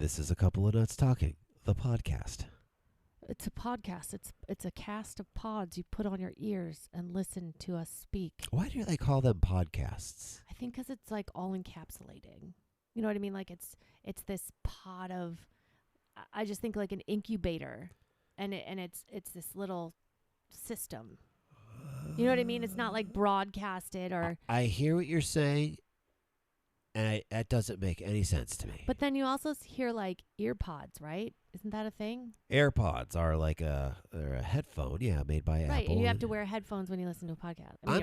This is a couple of nuts talking, the podcast. It's a podcast. It's a cast of pods you put on your ears and listen to us speak. Why do they call them podcasts? I think because it's like all encapsulating. You know what I mean? Like it's this pod of. I just think like an incubator, and it's this little system. You know what I mean? It's not like broadcasted or. I hear what you're saying, and that doesn't make any sense to me. But then you also hear like ear pods, right? Isn't that a thing? AirPods are like they're a headphone, made by Apple. Right, and you have to wear headphones when you listen to a podcast. I mean,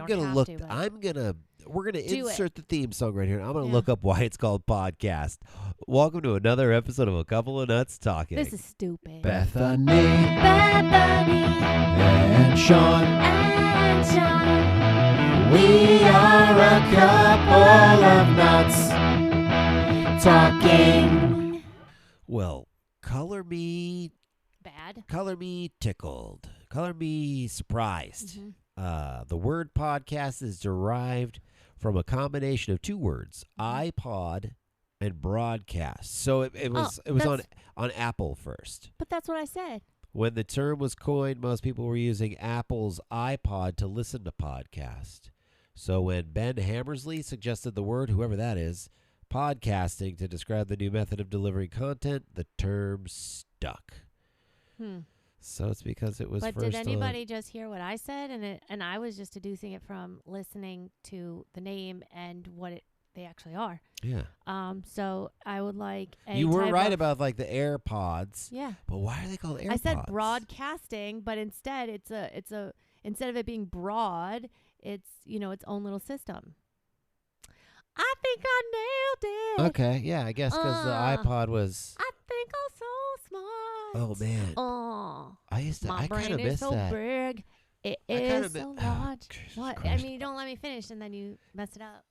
We're gonna insert the theme song right here. I'm gonna Yeah. look up why it's called podcast. Welcome to another episode of A Couple of Nuts Talking. This is stupid. Bethany and Sean. We are a couple of nuts talking. Well, color me Bad. Color me tickled. Color me surprised. Mhm. The word podcast is derived from a combination of two words, iPod and broadcast. So it was on Apple first. But that's what I said. When the term was coined, most people were using Apple's iPod to listen to podcast. So when Ben Hammersley suggested the word, whoever that is, podcasting to describe the new method of delivering content, the term stuck. So it's because it was But first did anybody just hear what I said? And I was just deducing it from listening to the name and what they actually are. Yeah. So I would like a You were type right of- about like the AirPods. Yeah. But why are they called AirPods? I said broadcasting, but instead instead of it being broad, it's its own little system. I think I nailed it. Okay, yeah, I guess because the iPod was. I think I'm so smart. Oh man, My I kind brain of is missed so that. big. It I kinda is so mi- oh, large. Jesus What? I Christ. mean, you don't let me finish, and then you mess it up.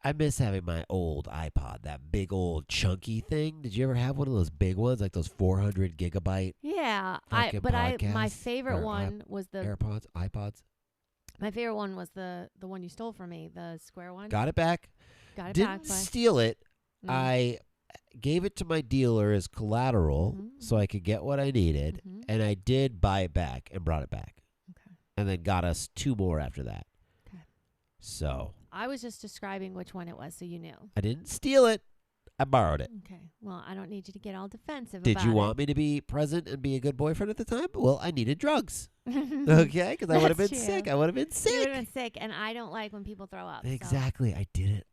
I miss having my old iPod, that big old chunky thing. Did you ever have one of those big ones, like those 400 gigabyte Yeah, fucking my podcasts favorite or one was the AirPods, iPods? my favorite one was the one you stole from me, the square one. Got it back. Got it Didn't back. steal it. Mm. I gave it to my dealer as collateral so I could get what I needed, Mhm. and I did buy it back and brought it back. Okay. And then got us two more after that. Okay. So I was just describing which one it was, so you knew. I didn't steal it. I borrowed it. Okay. Well, I don't need you to get all defensive. Did about you it. want me to be present and be a good boyfriend at the time? Well, I needed drugs. Okay, because I would have been That's sick. true. I would have been You sick. would have been sick, and I don't like when people throw up. so- Exactly. I did it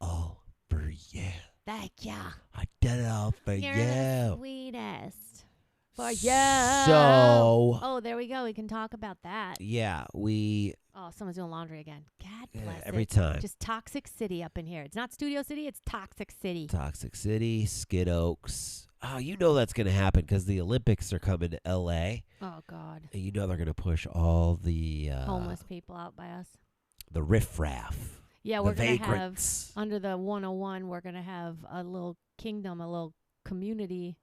all for you. Thank ya. I did it all for You're the you. sweetest. For you. So, Oh, there we go. We can talk about that. yeah, we Oh, someone's doing laundry again. God bless every it. time. Just Toxic City up in here. It's not Studio City. It's Toxic City. Toxic City, Skid Oaks. Oh, you know that's going to happen because the Olympics are coming to L.A. Oh, God. And you know they're going to push all the Homeless people out by us. the riffraff, Yeah, the we're going to have, vagrants. under the 101, we're going to have a little kingdom, a little community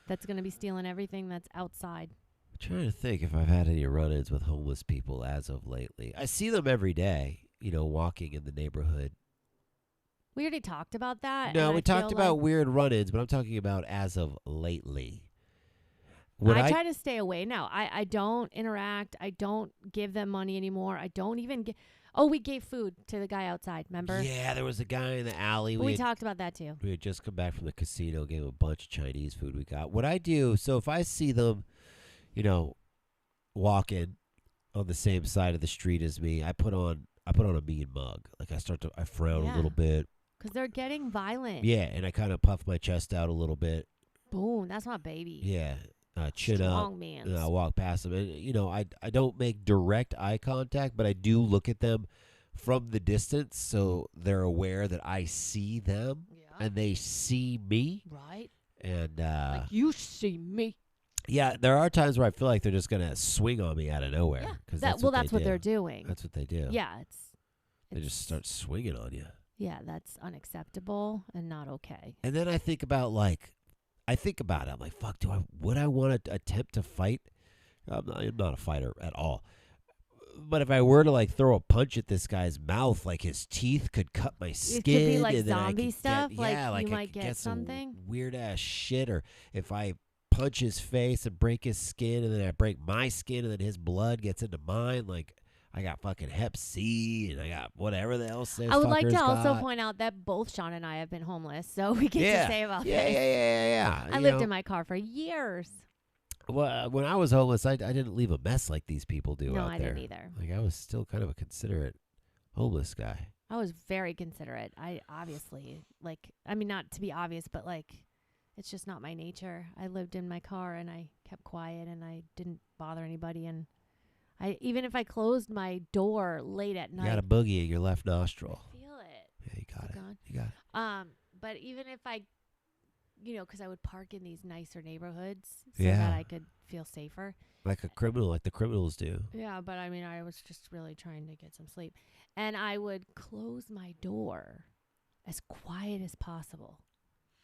that's going to be stealing everything that's outside. I'm trying to think if I've had any run-ins with homeless people as of lately. I see them every day, walking in the neighborhood. We already talked about that. No, and we I talked feel about like weird run-ins, but I'm talking about as of lately. I try to stay away now. I don't interact. I don't give them money anymore. I don't even get. Oh, we gave food to the guy outside. Remember? Yeah, there was a guy in the alley. We talked about that too. We had just come back from the casino, gave him a bunch of Chinese food we got. What I do, so if I see them, walking on the same side of the street as me, I put on a mean mug. Like I frown a little bit. Because they're getting violent. Yeah, and I kind of puff my chest out a little bit. Boom. That's my baby. Yeah, chin Strong up. man. And I walk past them, and I don't make direct eye contact, but I do look at them from the distance, so they're aware that I see them Yeah. and they see me. Right. And Like you see me. yeah, there are times where I feel like they're just gonna swing on me out of nowhere. Yeah. 'Cause That's what what do. they're doing. That's what they do. Yeah. They just start swinging on you. Yeah, that's unacceptable and not okay. And then I think about it. I'm like, fuck, would I want to attempt to fight? I'm not a fighter at all. But if I were to like throw a punch at this guy's mouth, like his teeth could cut my skin. It could be like and then I zombie could stuff. Get, like yeah, like you I might could get some something. weird ass shit. Or if I punch his face and break his skin, and then I break my skin, and then his blood gets into mine, like. I got fucking Hep C, and I got whatever the else. I would like to also point out that both Sean and I have been homeless, so we get to say about this. Yeah. I lived in my car for years. Well, when I was homeless, I didn't leave a mess like these people do No, out I there. didn't either. Like I was still kind of a considerate homeless guy. I was very considerate. I obviously, not to be obvious, but it's just not my nature. I lived in my car and I kept quiet and I didn't bother anybody. And even if I closed my door late at night, You got a boogie in your left nostril. I feel it. Yeah, you got it. God. You got it. But even if I, because I would park in these nicer neighborhoods so Yeah. that I could feel safer. Like a criminal, like the criminals do. Yeah, but I was just really trying to get some sleep. And I would close my door as quiet as possible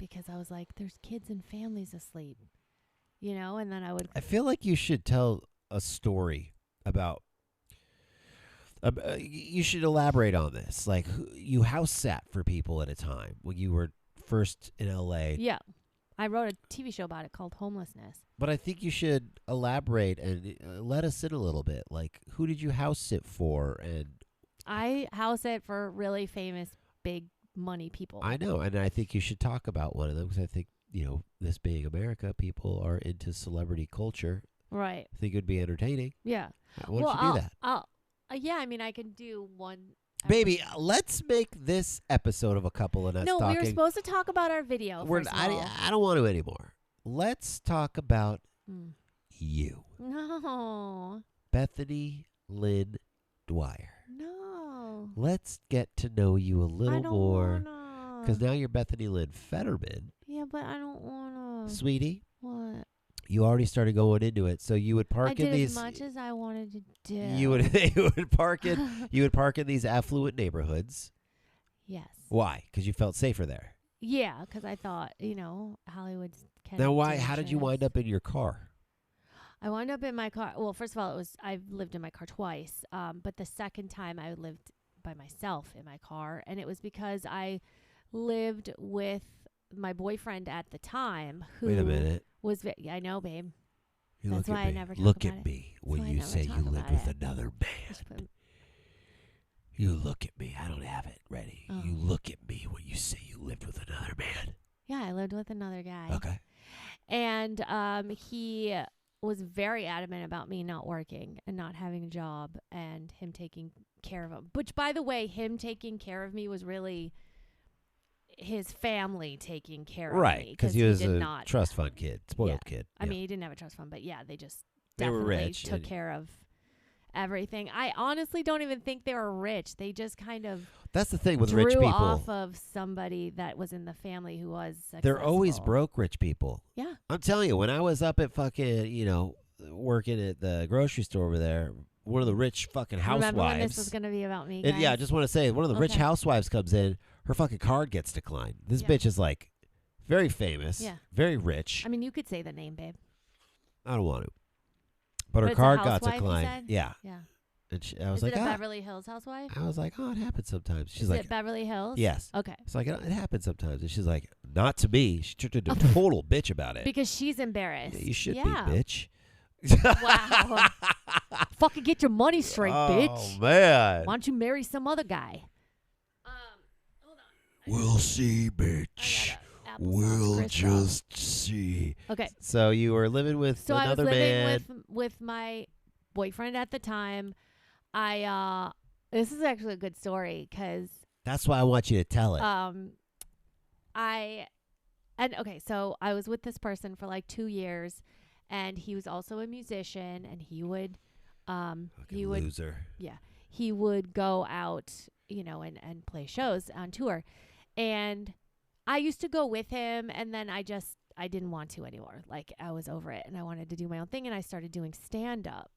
because I was like, there's kids and families asleep, and then I would. I feel like you should tell a story about. You should elaborate on this. Like, you house sat for people at a time when you were first in LA. Yeah. I wrote a TV show about it called Homelessness. But I think you should elaborate and let us in a little bit. Like, who did you house sit for? And I house it for really famous, big money people. I know, and I think you should talk about one of them because I think, this being America, people are into celebrity culture. Right. I think it would be entertaining. Yeah. Why don't you do that? I can do one. Baby, let's make this episode of A Couple of Nuts No, Talking. we were supposed to talk about our video. I don't want to anymore. Let's talk about you. No. Bethany Lynn Dwyer. No. Let's get to know you a little more. Wanna. Because now you're Bethany Lynn Fetterman. Yeah, but I don't want to. Sweetie, What? you already started going into it. So you would park I in did these. as much as I wanted to do. You would park in these affluent neighborhoods. Yes. Why? Because you felt safer there. Yeah, because I thought, Hollywood's kind Now, of why? How did you wind up in your car? I wound up in my car. Well, first of all, I've lived in my car twice. But the second time I lived by myself in my car, and it was because I lived with my boyfriend at the time, who Wait a minute. was. I know, babe. You That's look why at I me. never talk Look about at it. me That's when why I you never say talk you lived about with it. another Just man. put- You look at me. I don't have it ready. Oh. You look at me when you say you lived with another man. Yeah, I lived with another guy. Okay. And he was very adamant about me not working and not having a job and him taking care of him. Which, by the way, him taking care of me was really his family taking care of me. Right, because he was did a not. trust fund kid, spoiled kid. I Yeah. mean, he didn't have a trust fund, but yeah, they just They were definitely rich, took and- care of everything. I honestly don't even think they were rich. They just kind of That's the thing with drew rich people. off of somebody that was in the family who was successful. They're always broke rich people. Yeah. I'm telling you, when I was up at fucking, working at the grocery store over there, one of the rich fucking housewives. Remember when this was going to be about me, And guys? yeah, I just want to say, one of the rich Okay. housewives comes in, her fucking card gets declined. This Yeah. bitch is like very famous, Yeah. very rich. I mean, you could say the name, babe. I don't want to. But her it's a card got housewife, you declined. said? Yeah. Yeah. And I was Is like, it a Beverly Hills housewife? I was like, oh, it happens sometimes. She's Is like, it Beverly Hills? yes. Okay. It's like, it happens sometimes. And she's like, not to me. She turned into a total bitch about it. Because she's embarrassed. Yeah, you should Yeah. be, bitch. Wow. Fucking get your money straight, bitch. Oh, man. Why don't you marry some other guy? Hold on. We'll see, I bitch. got a applesauce We'll crystal. just see. Okay. So you were living with So I was another man. living with my boyfriend at the time. This is actually a good story because That's why I want you to tell it. so I was with this person for like 2 years, and he was also a musician, and he would Loser. he would go out, and play shows on tour. And I used to go with him, and then I didn't want to anymore. Like, I was over it, and I wanted to do my own thing, and I started doing stand-up.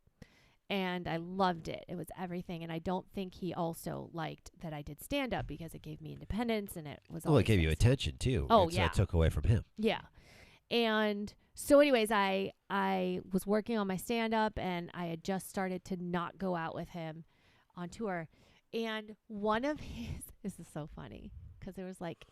And I loved it. It was everything. And I don't think he also liked that I did stand-up because it gave me independence, and it was Well, it gave you things. attention, too. Oh, So yeah. it took away from him. Yeah. And so anyways, I was working on my stand-up, and I had just started to not go out with him on tour. And one of his, this is so funny, because there was like,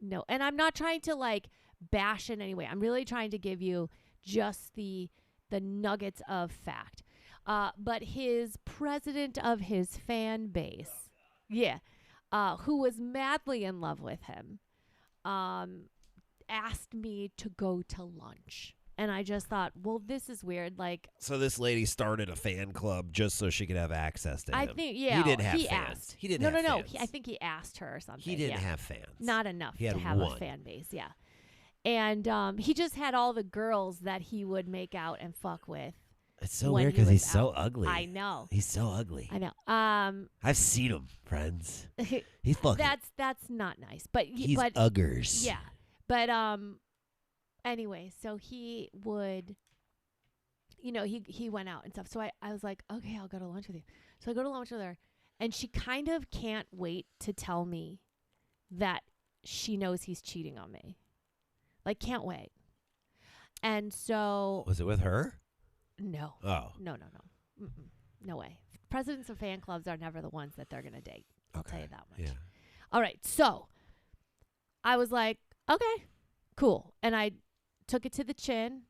no, and I'm not trying to like bash in any way. I'm really trying to give you just the nuggets of fact. But his president of his fan base, who was madly in love with him, asked me to go to lunch. And I just thought, well, this is weird. Like, So this lady started a fan club just so she could have access to him. I think, yeah. He didn't have he fans. Asked. He didn't no, have no, no. fans. I think he asked her or something. He didn't have fans. Not enough He had to have one. a fan base, yeah. And he just had all the girls that he would make out and fuck with. It's so when weird he because was he's so out. ugly. I know. He's so ugly. I know. I've seen him, friends. He's fucking. That's not nice. But He's but uggers. yeah. But anyway, so he would, he went out and stuff. So I was like, okay, I'll go to lunch with you. So I go to lunch with her, and she kind of can't wait to tell me that she knows he's cheating on me. Like, can't wait. And so Was it with her? no. Oh. No. Mm-mm. No way. Presidents of fan clubs are never the ones that they're going to date. I'll tell you that much. Yeah. All right. So I was like, okay, cool. And I took it to the chin,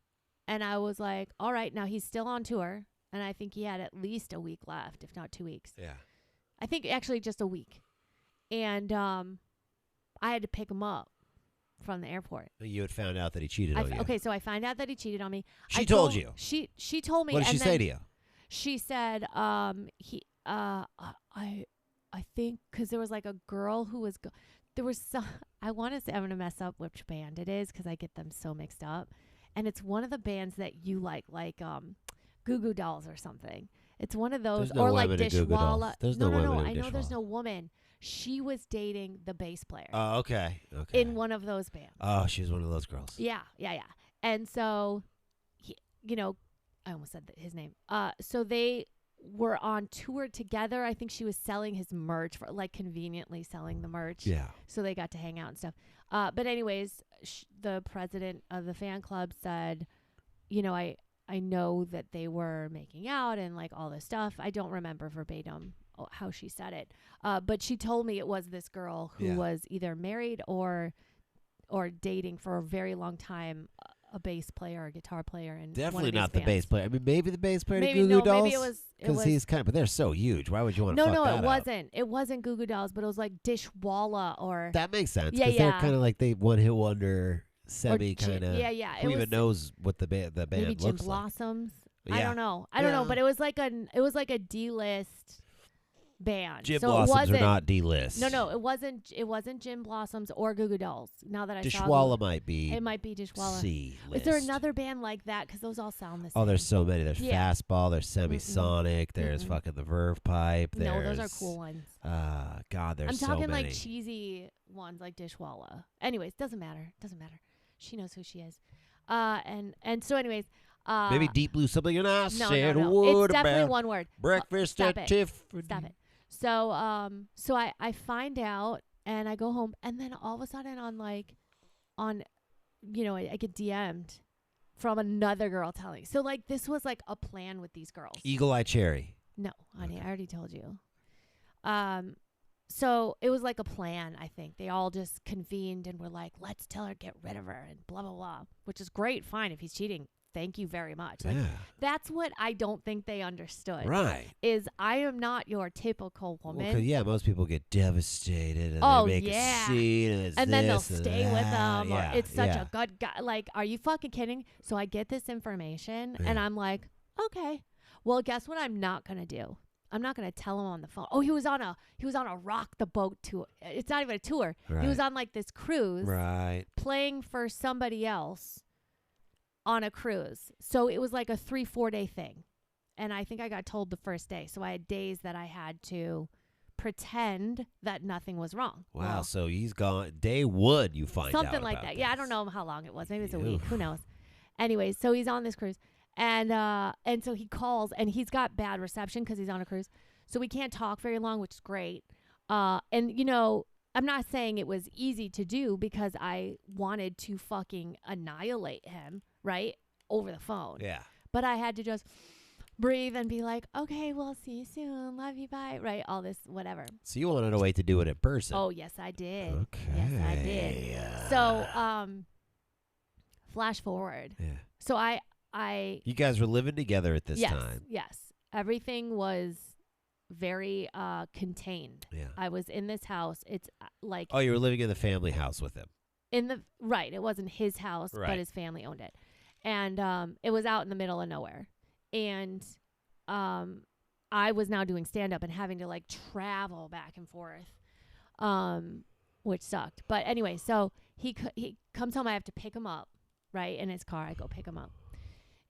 and I was like, all right, now he's still on tour. And I think he had at least a week left, if not 2 weeks. Yeah. I think actually just a week. And I had to pick him up from the airport. You had found out that he cheated on you. Okay, so I find out that he cheated on me. She told you. She told me. What did she say to you? She said, I think, because there was like a girl who was, there was some, I want to say, I'm going to mess up which band it is because I get them so mixed up. And it's one of the bands that you like Goo Goo Dolls or something. It's one of those, There's no or like women in Goo Goo Dolls. Dishwalla. There's no women in I know there's Dishwalla. no woman. She was dating the bass player Oh, okay. Okay. in one of those bands. Oh, she was one of those girls. Yeah. And so, I almost said his name. So they were on tour together. I think she was selling his merch, conveniently selling the merch. Yeah. So they got to hang out and stuff. But anyways, the president of the fan club said, I know that they were making out and like all this stuff. I don't remember verbatim how she said it. But she told me it was this girl who was either married or dating for a very long time, a bass player or a guitar player. And Definitely not the bass player. I mean, maybe the bass player to Maybe Goo Goo Dolls. maybe it was Because he's kind of, but they're so huge. Why would you want to fuck that it up? wasn't. It wasn't Goo Goo Dolls, but it was like Dishwalla or That makes sense. Yeah, Because yeah. they're kind of like they one-hit wonder, semi kind of. Yeah. Who It even was knows what the band maybe Jim looks like? Blossoms. Yeah. I don't know. I don't know, Yeah. but it was like a D-list band. Jim so Blossoms it wasn't, are not D-list. No, it wasn't Jim Blossoms or Goo Goo Dolls. Now that I saw Dishwalla might be. it might be Dishwalla. C-list. Is there another band like that? Because those all sound the same. Oh, there's so many. There's Yeah. Fastball. There's Semisonic. There's Mm-mm. fucking the Verve Pipe. No, There's, those are cool ones. God, there's I'm so talking many. like cheesy ones like Dishwalla. Anyways, doesn't matter. She knows who she is. And so anyways. Maybe Deep Blue something, and I No. said, It's what definitely about one word. breakfast Stop at it. Tiffany? Stop it. So I find out and I go home, and then all of a sudden I get DM'd from another girl telling. So like this was like a plan with these girls. Eagle Eye Cherry. No, honey, Okay. I already told you. So it was like a plan, I think. They all just convened and were like, let's tell her, get rid of her, and blah, blah, blah, which is great. Fine. If he's cheating, thank you very much. Like, Yeah. that's what I don't think they understood. Right. Is I am not your typical woman. Well, 'cause, yeah, most people get devastated and Oh, they make yeah. a scene and it's and then they'll this and stay with that. them, Yeah, or it's such yeah. a good guy. Like, are you fucking kidding? So I get this information, and Yeah. I'm like, okay. Well, guess what? I'm not gonna do. I'm not gonna tell him on the phone. Oh, he was on a rock the boat tour. It's not even a tour. Right. He was on like this cruise, Right. playing for somebody else on a cruise. So it was like a 3-4 day thing, and I think I got told the first day. So I had days that I had to pretend that nothing was wrong. Wow. Well, So he's gone. Day one, you find out something like about that. Yeah, I this. don't know how long it was. Maybe it's a Oof. week. Who knows? Anyways, so he's on this cruise, and so he calls, and he's got bad reception because he's on a cruise, so we can't talk very long, which is great. And I'm not saying it was easy to do because I wanted to fucking annihilate him, right? Over the phone. Yeah. But I had to just breathe and be like, okay, we'll see you soon. Love you, bye. Right? All this, whatever. So you wanted a way to do it in person. Oh, yes, I did. Okay. Yes, I did. So, flash forward. Yeah. So I You guys were living together at this time. Yes. Everything was very contained. Yeah. I was in this house. It's like Oh, you were living in the family house with him. right. It wasn't his house, Right. but his family owned it. And it was out in the middle of nowhere. And I was now doing stand up and having to like travel back and forth. Which sucked. But anyway, so he comes home, I have to pick him up, right? In his car, I go pick him up.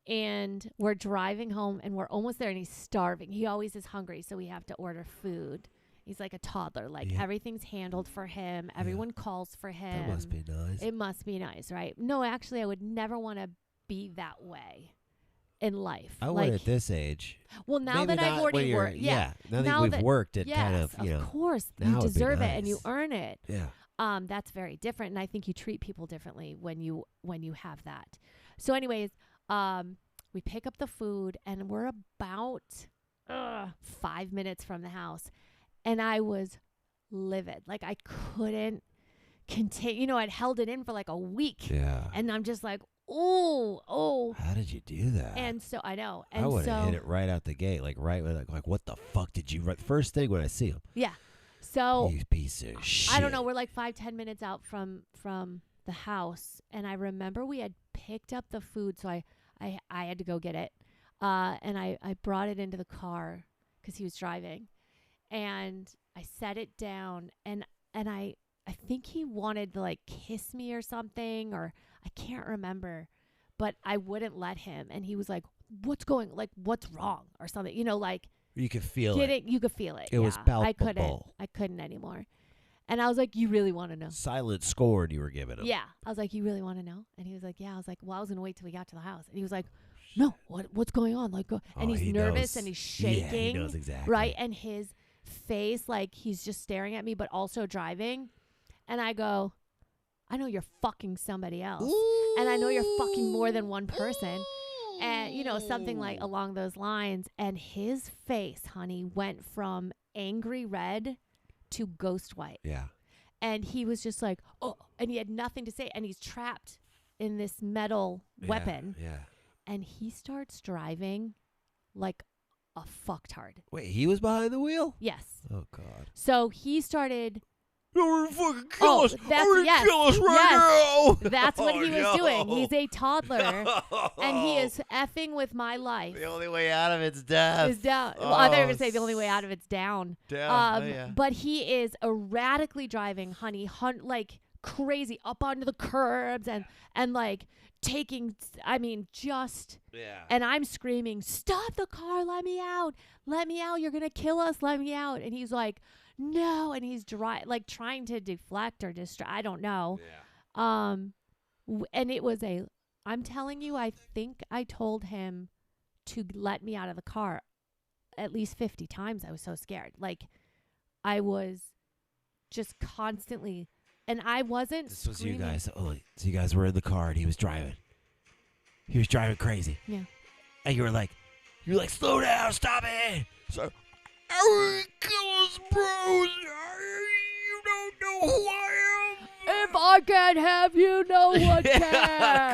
And we're driving home and we're almost there and he's starving. He always is hungry, so we have to order food. He's like a toddler. Like everything's handled for him. Everyone calls for him. That must be nice. It must be nice, right? No, actually, I would never want to be that way in life. I like, would at this age. well, now Maybe that I've not already when you're- worked. Yeah. Now that Now we've that- worked, it Yes, kind of, you know. Of course. now You it'd be deserve it and you nice. earn it. Yeah. That's very different. And I think you treat people differently when you have that. So anyways, we pick up the food and we're about 5 minutes from the house. And I was livid. Like I couldn't continue. You know, I'd held it in for like a week. Yeah. And I'm just like, oh. How did you do that? And so I know. And I would so, have hit it right out the gate, like right, like what the fuck did you write? First thing when I see him. yeah. So You piece of shit. I don't know. We're like 5-10 minutes out from the house, and I remember we had picked up the food, so I had to go get it, and I brought it into the car because he was driving, and I set it down, and I think he wanted to like kiss me or something, or I can't remember, but I wouldn't let him, and he was like, "What's wrong?" or something, you know, like. You could feel it. You could feel it. It was palpable. I couldn't anymore. And I was like, you really want to know? Silent scorn you were giving him. Yeah. I was like, you really want to know? And he was like, yeah. I was like, well, I was going to wait till we got to the house. And he was like, no, what's going on? Like, go. And he's he nervous knows. and he's shaking. Yeah, he knows exactly. Right. And his face, like he's just staring at me, but also driving. And I go, I know you're fucking somebody else. Ooh. And I know you're fucking more than one person. And, you know, something like along those lines. And his face, honey, went from angry red to ghost white. Yeah. And he was just like, oh, and he had nothing to say. And he's trapped in this metal weapon. Yeah. And he starts driving like a fucktard. Wait, he was behind the wheel? Yes. Oh, God. So he started. You're gonna fucking kill Oh, us. that's- You're yes, gonna kill us yes. right now. That's what Oh, he was no. doing. He's a toddler. And he is effing with my life. The only way out of it's death. Is down. Well, I thought you were going to say the only way out of it's down. Down. Oh, yeah. But he is erratically driving, honey, like crazy up onto the curbs and like taking, I mean, just. Yeah. And I'm screaming, stop the car, let me out. Let me out. You're going to kill us. Let me out. And he's like, no. And he's like trying to deflect or distract. I don't know. Yeah. And it was I'm telling you, I think I told him to let me out of the car at least 50 times. I was so scared. Like I was just constantly, and I wasn't This was screaming. you guys. Oh, so you guys were in the car and he was driving. He was driving crazy. Yeah. And you were like, slow down, stop it. So, I will kill us, bros. You don't know who I am. If I can't have you, no one can.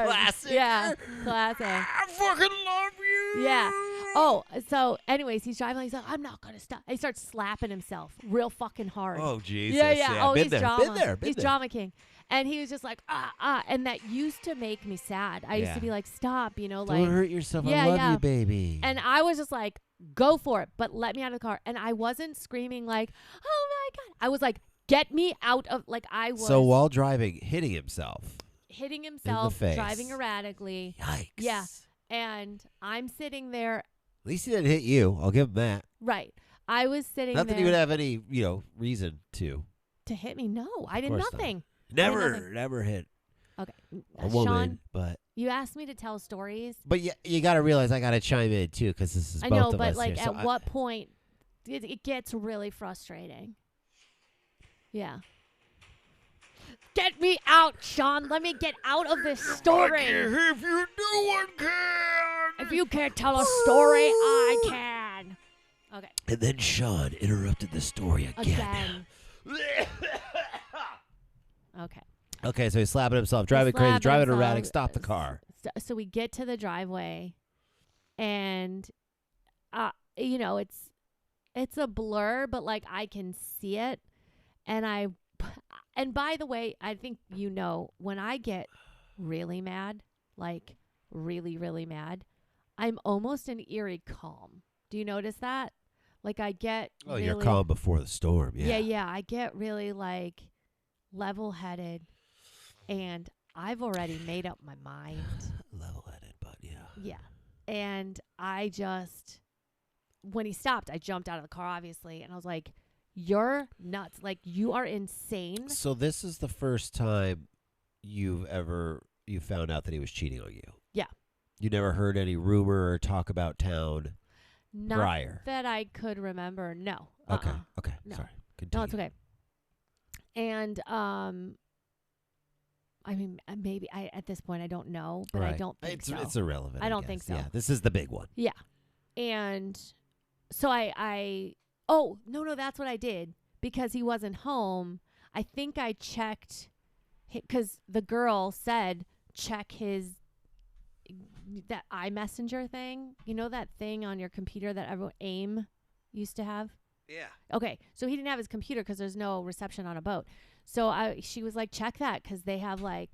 Classic. Yeah, classic. I fucking love you. Yeah. Oh, so anyways, he's driving. He's like, I'm not going to stop. He starts slapping himself real fucking hard. Oh, Jesus. Yeah. Oh, been he's there. drama. Been there. He's drama king. And he was just like, and that used to make me sad. I used Yeah. to be like, stop, you know, Don't like. hurt yourself. Yeah, I love yeah. you, baby. And I was just like, go for it, but let me out of the car. And I wasn't screaming like, oh my God. I was like, get me out of, like I was. So while driving, hitting himself. hitting himself, face. driving erratically. Yikes. Yeah. And I'm sitting there. At least he didn't hit you. I'll give him that. Right. I was sitting Not there. that he would have any, reason to. To hit me? No, I did course not. nothing. Never hit Okay. a woman. Sean, But you asked me to tell stories. you got to realize I got to chime in, too, because this is I both know, of but us like here. So at what point it gets really frustrating. Yeah. Get me out, Sean. Let me get out of this story. If you do one can. If you can't tell a story, I can. Okay. And then Sean interrupted the story again. Okay. Okay, so he's slapping himself, driving crazy, driving erratic. Stop the car. So we get to the driveway, and it's a blur, but like I can see it, and by the way, I think when I get really mad, like really, really mad, I'm almost an eerie calm. Do you notice that? Like I get really, you're calm before the storm. Yeah. I get really like level-headed, and I've already made up my mind. Level-headed, but yeah. Yeah. And when he stopped, I jumped out of the car, obviously, and I was like, you're nuts. Like, you are insane. So this is the first time you found out that he was cheating on you? Yeah. You never heard any rumor or talk about town prior? Not that I could remember. No. Okay. No. Sorry. Continue. No, it's okay. And, I mean, maybe at this point I don't know, but I don't think so. It's irrelevant. I don't think so. Yeah, this is the big one. Yeah. And so no, that's what I did because he wasn't home. I think I checked because the girl said check that iMessenger thing. You know that thing on your computer that everyone AIM used to have? Yeah. Okay, so he didn't have his computer because there's no reception on a boat. So she was like, check that because they have like,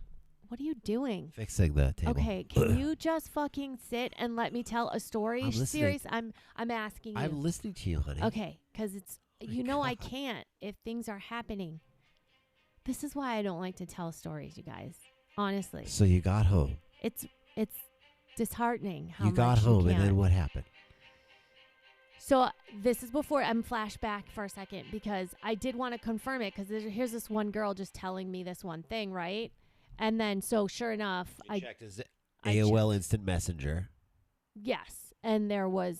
what are you doing? Fixing the table. Okay, can you just fucking sit and let me tell a story? I'm listening. Serious, I'm asking you. I'm listening to you, honey. Okay, because it's I can't if things are happening. This is why I don't like to tell stories, you guys. Honestly. So you got home. It's disheartening how you got much home, you and then what happened? So this is before I'm flashback for a second because I did want to confirm it because here's this one girl just telling me this one thing, right? And then so sure enough, You checked his AOL Instant Messenger. Yes, and there was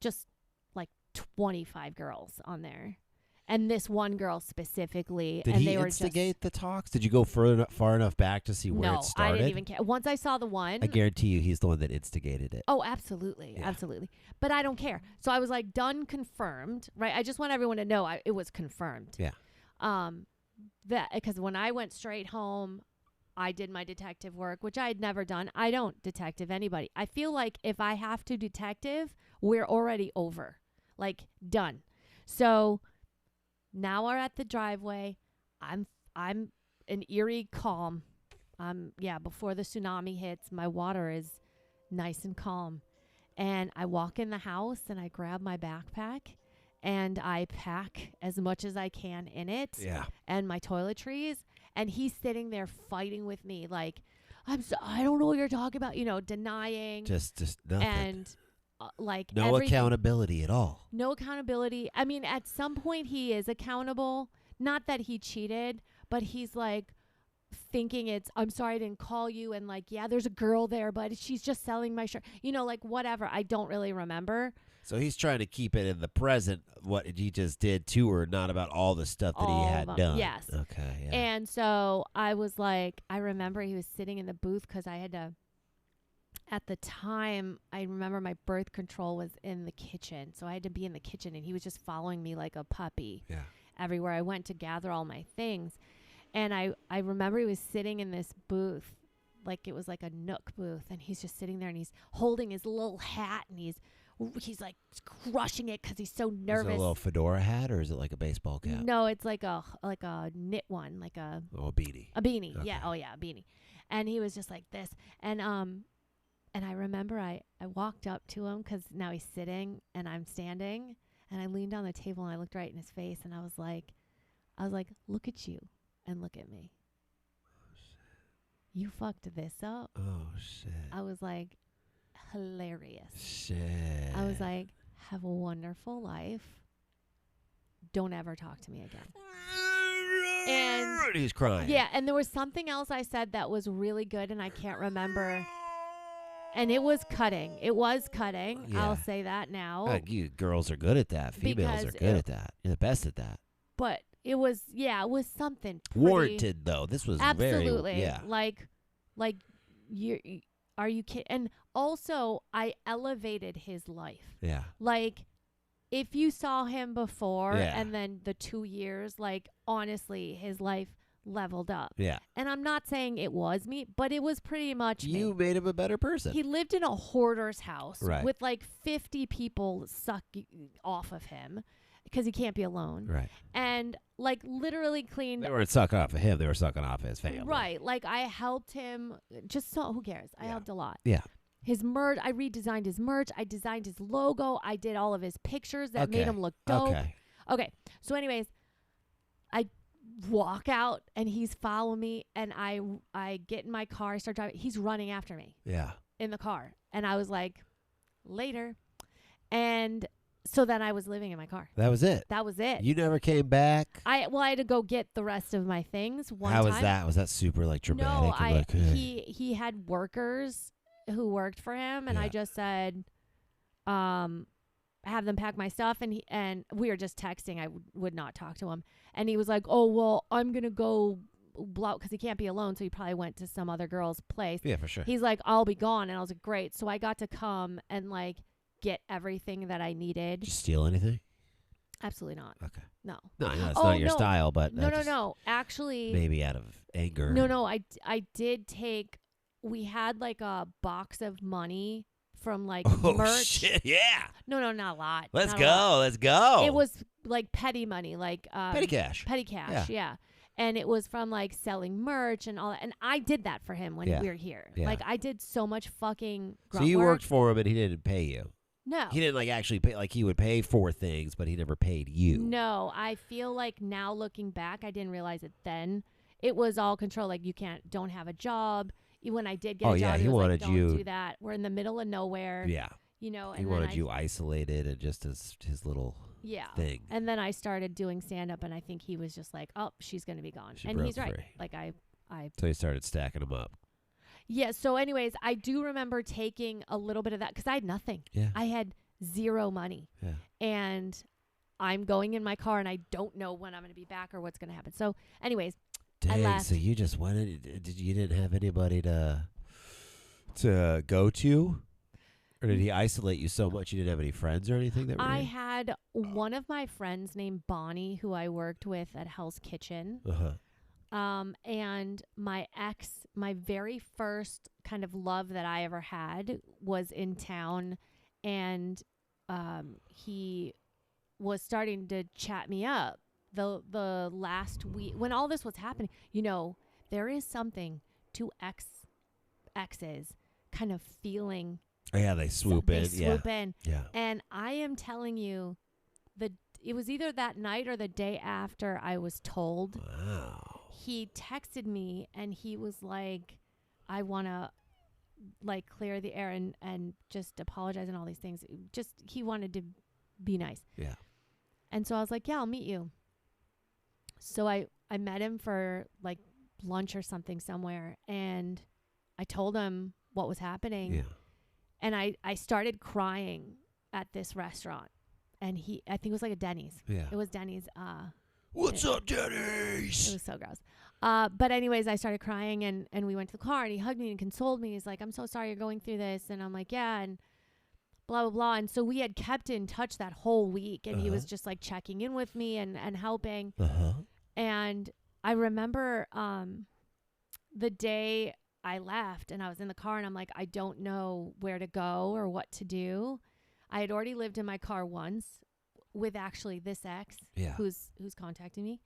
just like 25 girls on there. And this one girl specifically. Did and he they were instigate the talks? Did you go far enough back to see where it started? No, I didn't even care. Once I saw the one. I guarantee you he's the one that instigated it. Oh, absolutely. Yeah. Absolutely. But I don't care. So I was like, done, confirmed, right? I just want everyone to know it was confirmed. Yeah. Because when I went straight home, I did my detective work, which I had never done. I don't detective anybody. I feel like if I have to detective, we're already over. Like, done. So now we're at the driveway. I'm an eerie calm. Before the tsunami hits, my water is nice and calm. And I walk in the house and I grab my backpack and I pack as much as I can in it. Yeah. And my toiletries. And he's sitting there fighting with me like, I don't know what you're talking about, denying. Just nothing. And no accountability at all. No accountability. I mean, at some point he is accountable. Not that he cheated, but he's like thinking I'm sorry I didn't call you. And like, yeah, there's a girl there, but she's just selling my shirt. Like whatever. I don't really remember. So he's trying to keep it in the present, what he just did to her, not about all the stuff that he had done. Yes. Okay. Yeah. And so I was like, I remember he was sitting in the booth because I had to, at the time, I remember my birth control was in the kitchen. So I had to be in the kitchen and he was just following me like a puppy. Yeah. Everywhere I went to gather all my things. And I remember he was sitting in this booth, like it was like a Nook booth. And he's just sitting there and he's holding his little hat and he's like crushing it because he's so nervous. Is it a little fedora hat or is it like a baseball cap? No, it's like a knit one, like a beanie. A beanie, Okay. yeah. Oh yeah, a beanie. And he was just like this, and I remember I walked up to him because now he's sitting and I'm standing, and I leaned on the table and I looked right in his face and I was like, look at you and look at me. Oh, shit. You fucked this up. Oh shit. I was like, hilarious. Shit. I was like, have a wonderful life. Don't ever talk to me again. And he's crying. Yeah, and there was something else I said that was really good and I can't remember. And it was cutting. It was cutting. Yeah. I'll say that now. You girls are good at that. Females Because are good at that. You're the best at that. But It was something pretty Warranted, though. This was absolutely very, yeah. like are you kidding? And also, I elevated his life. Yeah. Like, if you saw him before Yeah. and then the 2 years, like, honestly, his life leveled up. Yeah. And I'm not saying it was me, but it was pretty much You me. made him a better person. He lived in a hoarder's house Right. with like 50 people sucking off of him because he can't be alone. Right. And like literally cleaned. They weren't sucking off of him. They were sucking off of his family. Right. Like I helped him who cares? I helped a lot. Yeah. His merch, I redesigned his merch. I designed his logo. I did all of his pictures that made him look dope. Okay. So anyways, I walk out and he's following me and I get in my car, I start driving. He's running after me. Yeah. In the car. And I was like, later. And so then I was living in my car. That was it. That was it. You never came back. I had to go get the rest of my things one How time. was that? Was that super like dramatic? No, and, he had workers who worked for him and I just said, have them pack my stuff and we were just texting. I would not talk to him. And he was like, oh, well, I'm going to go blow because he can't be alone. So he probably went to some other girl's place. Yeah, for sure. He's like, I'll be gone. And I was like, great. So I got to come and like get everything that I needed. Did you steal anything? Absolutely not. Okay. No. No, I know it's not your style, but No. Actually, maybe out of anger. No. I did take. We had like a box of money from like merch. Shit, yeah. No, not a lot. Let's Not go. a lot. Let's go. It was like petty money, like petty cash. Petty cash, yeah. And it was from like selling merch and all that. And I did that for him when we were here. Yeah. Like I did so much fucking grunt So you work. worked for him and he didn't pay you. No. He didn't like actually pay. Like he would pay for things, but he never paid you. No, I feel like now looking back, I didn't realize it then. It was all control. Like you don't have a job. When I did get a job, he was wanted like, don't you do that. We're in the middle of nowhere. Yeah. You know, He wanted you isolated and just his little thing. And then I started doing stand up and I think he was just like, oh, she's going to be gone. She and broke he's right. free. Like I So he started stacking them up. Yeah. So anyways, I do remember taking a little bit of that because I had nothing. Yeah. I had zero money. Yeah. And I'm going in my car and I don't know when I'm going to be back or what's going to happen. So anyways, I Dang, left. so you just went in, you didn't have anybody to go to? Or did he isolate you so much you didn't have any friends or anything that were I in? had one of my friends named Bonnie who I worked with at Hell's Kitchen. And my ex, my very first kind of love that I ever had was in town and he was starting to chat me up the last week when all this was happening. You know, there is something to exes kind of feeling. Oh, yeah, they swoop in. They swoop in. Yeah. And I am telling you, it was either that night or the day after I was told. Wow. He texted me and he was like, I want to like clear the air and just apologize and all these things. He wanted to be nice. Yeah. And so I was like, yeah, I'll meet you. So I met him for like lunch or something somewhere. And I told him what was happening. Yeah. And I started crying at this restaurant. And I think it was like a Denny's. Yeah. It was Denny's. What's up, Denny's? It was so gross. But anyways, I started crying and we went to the car and he hugged me and consoled me. He's like, I'm so sorry you're going through this. And I'm like, yeah. And blah, blah, blah. And so we had kept in touch that whole week. And he was just like checking in with me and helping. And I remember the day I left and I was in the car and I'm like, I don't know where to go or what to do. I had already lived in my car once with actually this ex who's contacting me.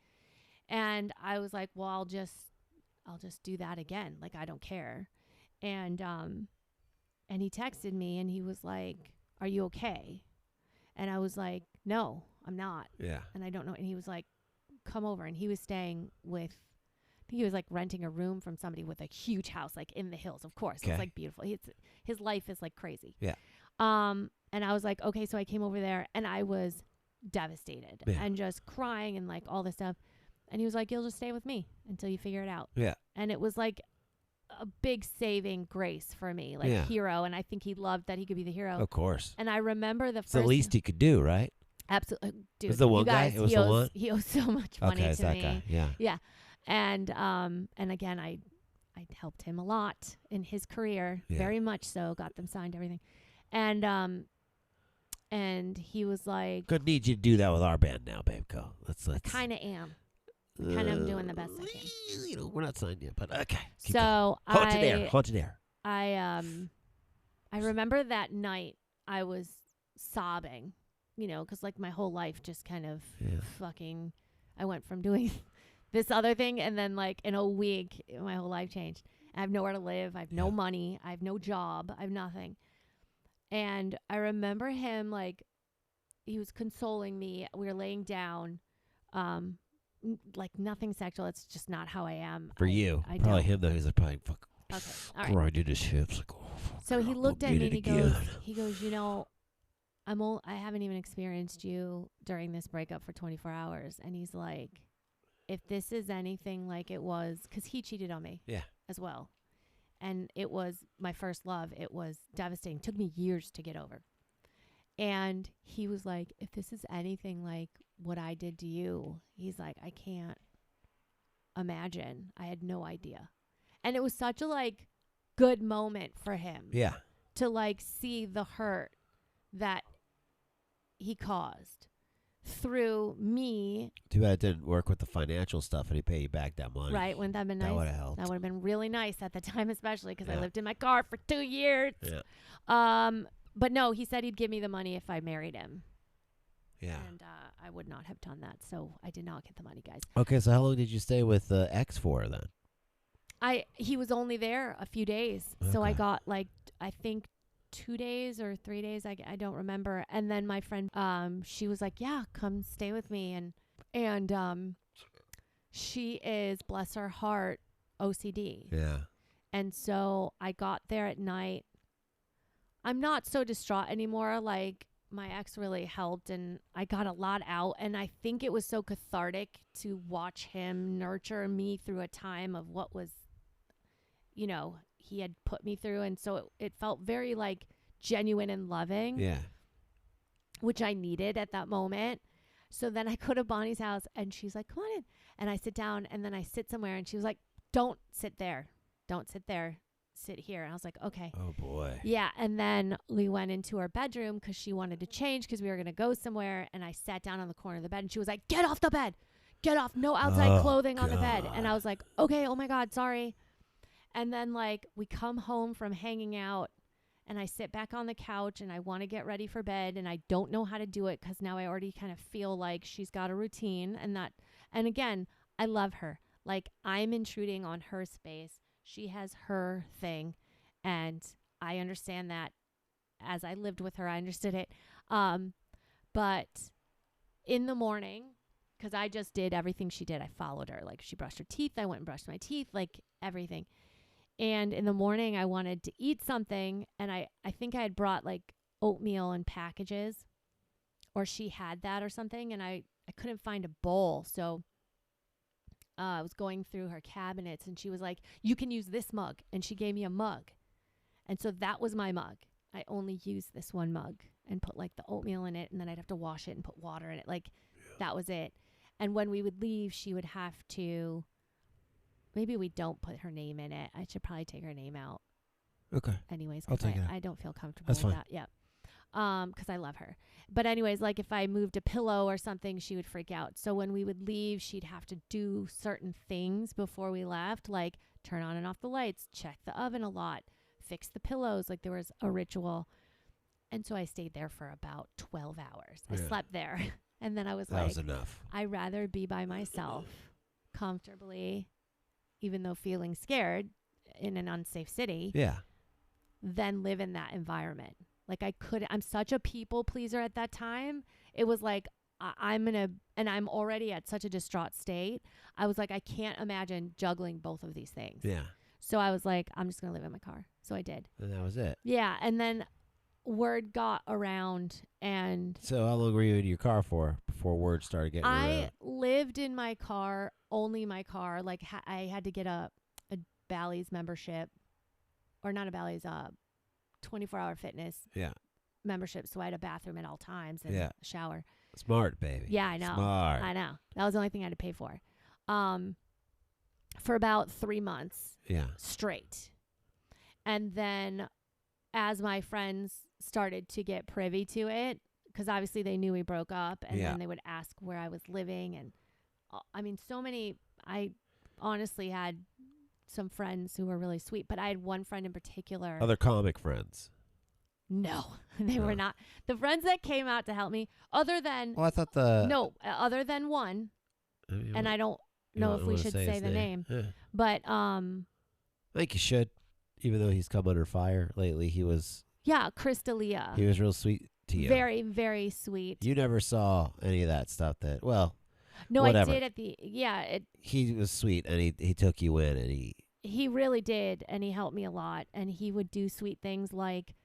And I was like, well, I'll just do that again. Like, I don't care. And he texted me and he was like, are you okay? And I was like, no, I'm not. Yeah. And I don't know. And he was like, come over. And he was staying with, I think he was like renting a room from somebody with a huge house, like in the hills, of course. Okay. It's like beautiful. His life is like crazy. Yeah. And I was like, okay, so I came over there and I was devastated and just crying and like all this stuff. And he was like, you'll just stay with me until you figure it out. Yeah. And it was like a big saving grace for me, like hero. And I think he loved that he could be the hero. Of course. And I remember It's the least he could do, right? Absolutely, dude. Was the one you guys, guy? It was the one? He owes so much money Okay, it's to that me. guy. Yeah. Yeah, and again, I helped him a lot in his career, Yeah. very much so. Got them signed, everything, and he was like, Gonna need you to do that with our band now, babe. Go. Let's. I kind of am. I kind of doing the best I can. You know, we're not signed yet, but okay. Keep So going. Haunted air. Haunted air. I remember that night I was sobbing, you know, because like my whole life just kind of fucking. I went from doing this other thing, and then like in a week, my whole life changed. I have nowhere to live. I have no money. I have no job. I have nothing. And I remember him like, he was consoling me. We were laying down, like nothing sexual. It's just not how I am. For you, I probably don't. him though. He's like, probably fuck. Okay, all right. Grinding his hips like. Oh, So he looked at beat me and it he goes, you know, I haven't even experienced you during this breakup for 24 hours. And he's like, if this is anything like it was, because he cheated on me as well. And it was my first love. It was devastating. It took me years to get over. And he was like, if this is anything like what I did to you, he's like, I can't imagine. I had no idea. And it was such a like good moment for him. Yeah. To like see the hurt that he caused through me. Too bad it didn't work with the financial stuff and he paid you back that money. Right. Wouldn't that have been nice? That would have helped. That would have been really nice at the time, especially because I lived in my car for 2 years. Yeah. But no, he said he'd give me the money if I married him. Yeah. And I would not have done that. So I did not get the money, guys. Okay. So how long did you stay with X for then? He was only there a few days. Okay. So I got like, I think 2 days or 3 days. I don't remember. And then my friend, she was like, yeah, come stay with me. And she is, bless her heart, OCD. Yeah. And so I got there at night. I'm not so distraught anymore. Like my ex really helped and I got a lot out. And I think it was so cathartic to watch him nurture me through a time of what was, you know, he had put me through. And so it felt very like genuine and loving. Yeah. Which I needed at that moment. So then I go to Bonnie's house and she's like, come on in. And I sit down and then I sit somewhere and she was like, don't sit there. Don't sit there. Sit here. And I was like, okay. Oh boy. Yeah. And then we went into her bedroom because she wanted to change because we were going to go somewhere. And I sat down on the corner of the bed and she was like, get off the bed. Get off. No outside clothing on the bed. And I was like, okay. Oh my God. Sorry. And then like we come home from hanging out and I sit back on the couch and I want to get ready for bed and I don't know how to do it because now I already kind of feel like she's got a routine and again, I love her. Like I'm intruding on her space. She has her thing and I understand that as I lived with her, I understood it. But in the morning, because I just did everything she did, I followed her. Like she brushed her teeth. I went and brushed my teeth, like everything. And in the morning, I wanted to eat something. And I think I had brought like oatmeal in packages or she had that or something. And I couldn't find a bowl. So I was going through her cabinets and she was like, you can use this mug. And she gave me a mug. And so that was my mug. I only used this one mug and put like the oatmeal in it. And then I'd have to wash it and put water in it. Like that was it. And when we would leave, she would have to... Maybe we don't put her name in it. I should probably take her name out. Okay. Anyways, I'll take it out. I don't feel comfortable That's with fine. that. Yeah. Because I love her. But anyways, like if I moved a pillow or something, she would freak out. So when we would leave, she'd have to do certain things before we left, like turn on and off the lights, check the oven a lot, fix the pillows. Like there was a ritual. And so I stayed there for about 12 hours. I slept there. And then I was that was enough. I'd rather be by myself comfortably, even though feeling scared in an unsafe city, than live in that environment. Like I'm such a people pleaser at that time. It was like, and I'm already at such a distraught state. I was like, I can't imagine juggling both of these things. Yeah. So I was like, I'm just going to live in my car. So I did. And that was it. Yeah. And then word got around and... So how long were you in your car for before word started getting around? I lived in my car, only my car. Like I had to get a Bally's membership, or not a Bally's, 24-hour fitness membership. So I had a bathroom at all times and a shower. Smart, baby. Yeah, I know. Smart. I know. That was the only thing I had to pay for. For about 3 months Yeah. straight. And then as my friends started to get privy to it, because obviously they knew we broke up, and Yeah. then they would ask where I was living. And I mean, I honestly had some friends who were really sweet, but I had one friend in particular. Other comic friends. No, they were No. not. The friends that came out to help me, other than Well, I thought other than one, and I don't you know don't if we wanna should say say his the name, Yeah. but I think you should, even though he's come under fire lately. He was yeah, Crystalia, real sweet to you. very, very sweet. You never saw any of that stuff. No, whatever. I did at the He was sweet, and he took you in, and he really did, and he helped me a lot, and he would do sweet things like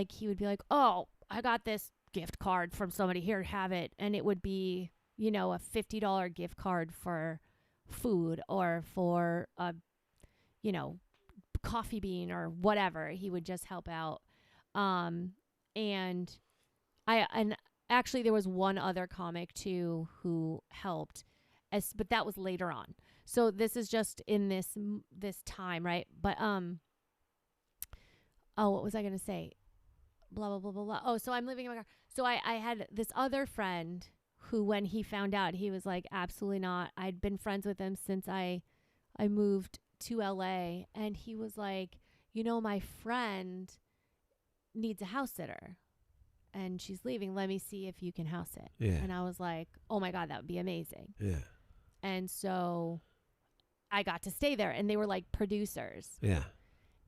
he would be like, oh, I got this gift card from somebody, here, have it, and it would be a $50 gift card for food or for a coffee bean or whatever. He would just help out. And actually there was one other comic too who helped, but that was later on. So this is just in this time, right? But what was I gonna say? Blah blah blah blah blah. Oh, so I'm living in my car. So I had this other friend who, when he found out, he was like, absolutely not. I'd been friends with him since I moved to LA, and he was like, my friend needs a house sitter and she's leaving. Let me see if you can house it. Yeah. And I was like, oh my God, that would be amazing. Yeah. And so I got to stay there, and they were like producers. Yeah.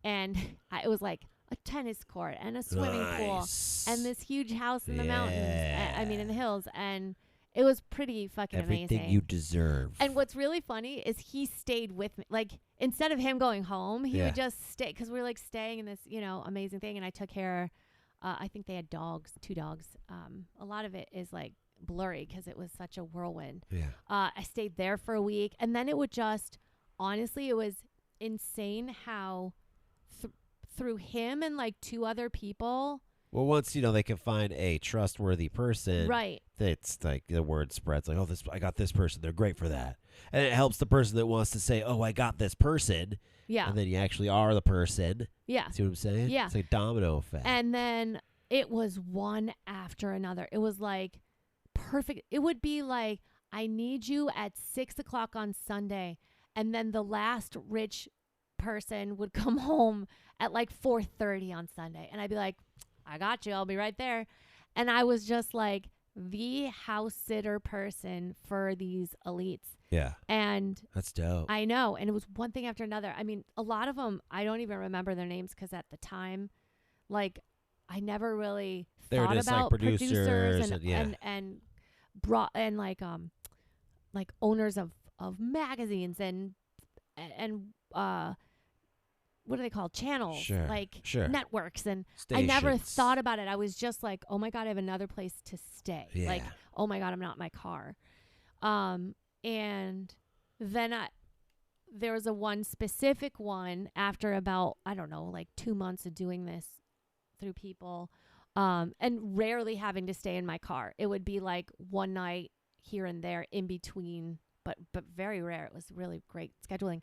And it was like a tennis court and a swimming pool and this huge house in the mountains. In the hills. And it was pretty fucking Everything amazing. you deserve. And what's really funny is he stayed with me. Like, instead of him going home, he would just stay, because we were like staying in this, amazing thing. And I took care. I think they had 2 dogs. A lot of it is like blurry because it was such a whirlwind. Yeah. I stayed there for a week, and then it would just, honestly, it was insane how through him and like 2 other people. Well, once they can find a trustworthy person, Right? It's like the word spreads. Like, I got this person. They're great for that, and it helps the person that wants to say, "Oh, I got this person." Yeah. And then you actually are the person. Yeah. See what I'm saying? Yeah. It's like domino effect. And then it was one after another. It was like perfect. It would be like, I need you at 6:00 on Sunday, and then the last rich person would come home at like 4:30 on Sunday, and I'd be like, I got you. I'll be right there. And I was just like the house sitter person for these elites. Yeah. And that's dope. I know. And it was one thing after another. I mean, a lot of them, I don't even remember their names, because at the time, like, I never really thought just about like producers and brought, and like owners of magazines and what are they called? Channels, Sure. networks. And Stations. I never thought about it. I was just like, oh my God, I have another place to stay. Yeah. Like, oh my God, I'm not in my car. And then there was one specific one after about, I don't know, like 2 months of doing this through people, and rarely having to stay in my car. It would be like one night here and there in between, but very rare. It was really great scheduling.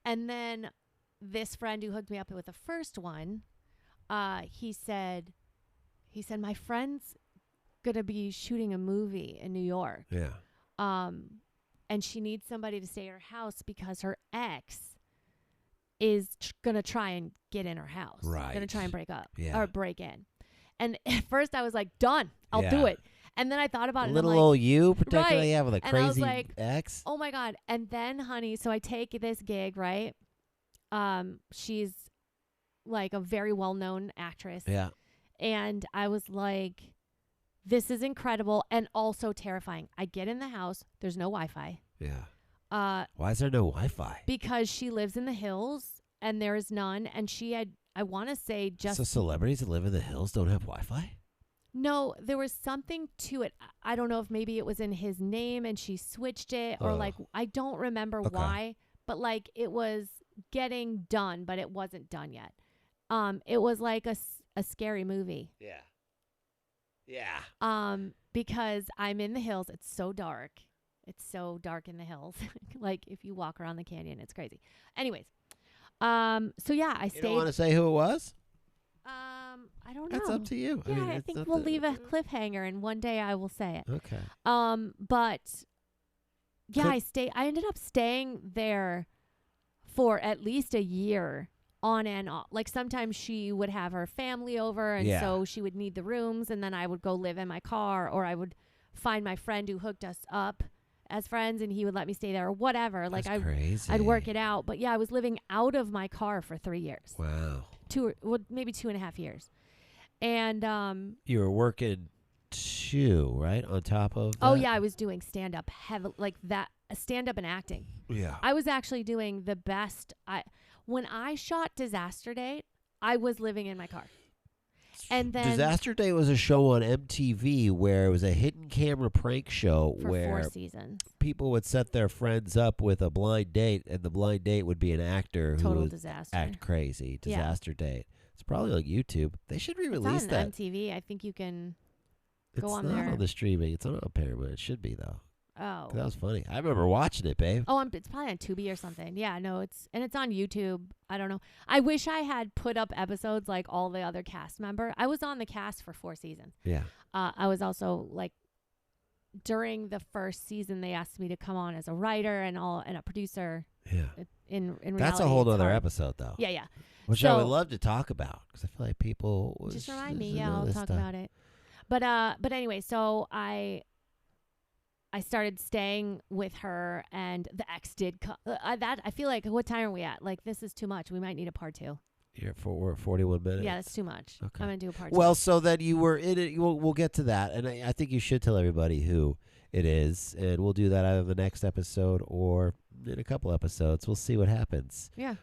And then this friend who hooked me up with the first one, he said, my friend's gonna be shooting a movie in New York. Yeah. And she needs somebody to stay at her house because her ex is gonna try and get in her house. Right. Gonna try and break up. Yeah. Or break in. And at first I was like, done. I'll do it. And then I thought about it. Little and I'm like, old you, particularly, right. with a And I was crazy like, ex. oh my God. And then, honey, so I take this gig, right? She's like a very well-known actress. Yeah. And I was like, this is incredible and also terrifying. I get in the house. There's no Wi-Fi. Yeah. Why is there no Wi-Fi? Because she lives in the hills and there is none. And she had, I want to say, just... So celebrities that live in the hills don't have Wi-Fi? No, there was something to it. I don't know if maybe it was in his name and she switched it, or like, I don't remember why, but like it was getting done, but it wasn't done yet. It was like a scary movie. Yeah. Yeah. because I'm in the hills. It's so dark. It's so dark in the hills. Like if you walk around the canyon, it's crazy. Anyways, so yeah, I You stayed. don't want to say who it was? I don't know. That's up to you. Yeah, I mean, I it's think not we'll the- leave a cliffhanger, and one day I will say it. Okay. But yeah, Could- I ended up staying there for at least a year on and off. Like sometimes she would have her family over, and Yeah. so she would need the rooms, and then I would go live in my car, or I would find my friend who hooked us up as friends, and he would let me stay there or whatever. Like That's crazy. I'd work it out. But yeah, I was living out of my car for 3 years. Wow. Maybe 2.5 years. And You were working too, right? On top of oh that? yeah, I was doing stand up stand up and acting. Yeah. I was actually doing the best. When I shot Disaster Date, I was living in my car. And then Disaster Day was a show on MTV where it was a hidden camera prank show for where 4 seasons. people would set their friends up with a blind date, and the blind date would be an actor who Total would disaster. act crazy. Yeah. Disaster Date. It's probably on YouTube. They should re-release It's on that. MTV. I think you can. It's go on not there. on the streaming. It's not on Paramount. It should be though. Oh. 'Cause that was funny. I remember watching it, babe. Oh, it's probably on Tubi or something. Yeah, no, it's on YouTube. I don't know. I wish I had put up episodes like all the other cast member. I was on the cast for 4 seasons. Yeah. I was also like during the first season they asked me to come on as a writer and a producer. Yeah. In reality, That's a whole it's other hard. episode though. Yeah, yeah. Which I would So- love to talk about because I feel like people Just should remind me. know Yeah, I'll this talk stuff. about it. But anyway, so I started staying with her, and the ex did come. I feel like, what time are we at? Like, this is too much. We might need a part 2. We're at 41 minutes. Yeah, that's too much. Okay. I'm gonna do a part 2. Well, so that you were in it, we'll get to that, and I think you should tell everybody who it is, and we'll do that either the next episode or in a couple episodes. We'll see what happens. Yeah,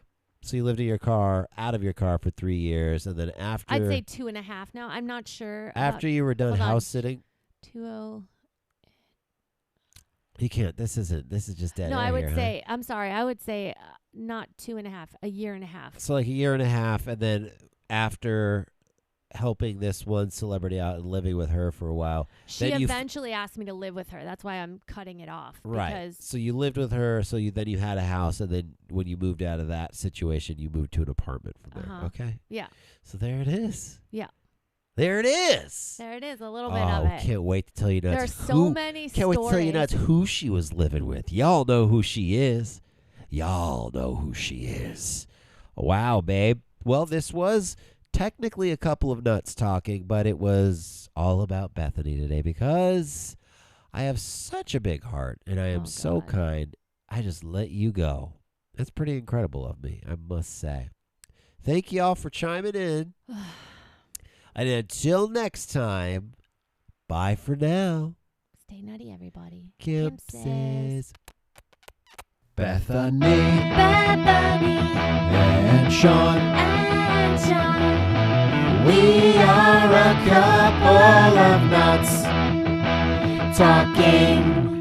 So you lived in your car, out of your car for 3 years, and then after I'd say 2.5 now. I'm not sure. after you were done hold on. house sitting, 20. you can't. This is just dead No, air I would here, huh? say. I'm sorry. I would say not 2.5. A year and a half. So like a year and a half, and then after helping this one celebrity out and living with her for a while, She then you eventually asked me to live with her. That's why I'm cutting it off. right? Because So you lived with her. So then you had a house, and then when you moved out of that situation, you moved to an apartment from there. Uh-huh. Okay. yeah, So there it is. Yeah. There it is. there it is. A little bit of it. Can't wait to tell you nuts. There are so who, many Can't wait to tell you stories. nuts who she was living with. Y'all know who she is. Y'all know who she is. Wow, babe. Well, this was technically a couple of nuts talking, but it was all about Bethany today because I have such a big heart and I am Oh, so God. kind. I just let you go. That's pretty incredible of me, I must say. Thank you all for chiming in. And until next time, bye for now. Stay nutty, everybody. Kimpses. Bethany Bethany and Sean. and Sean. We are a couple of nuts talking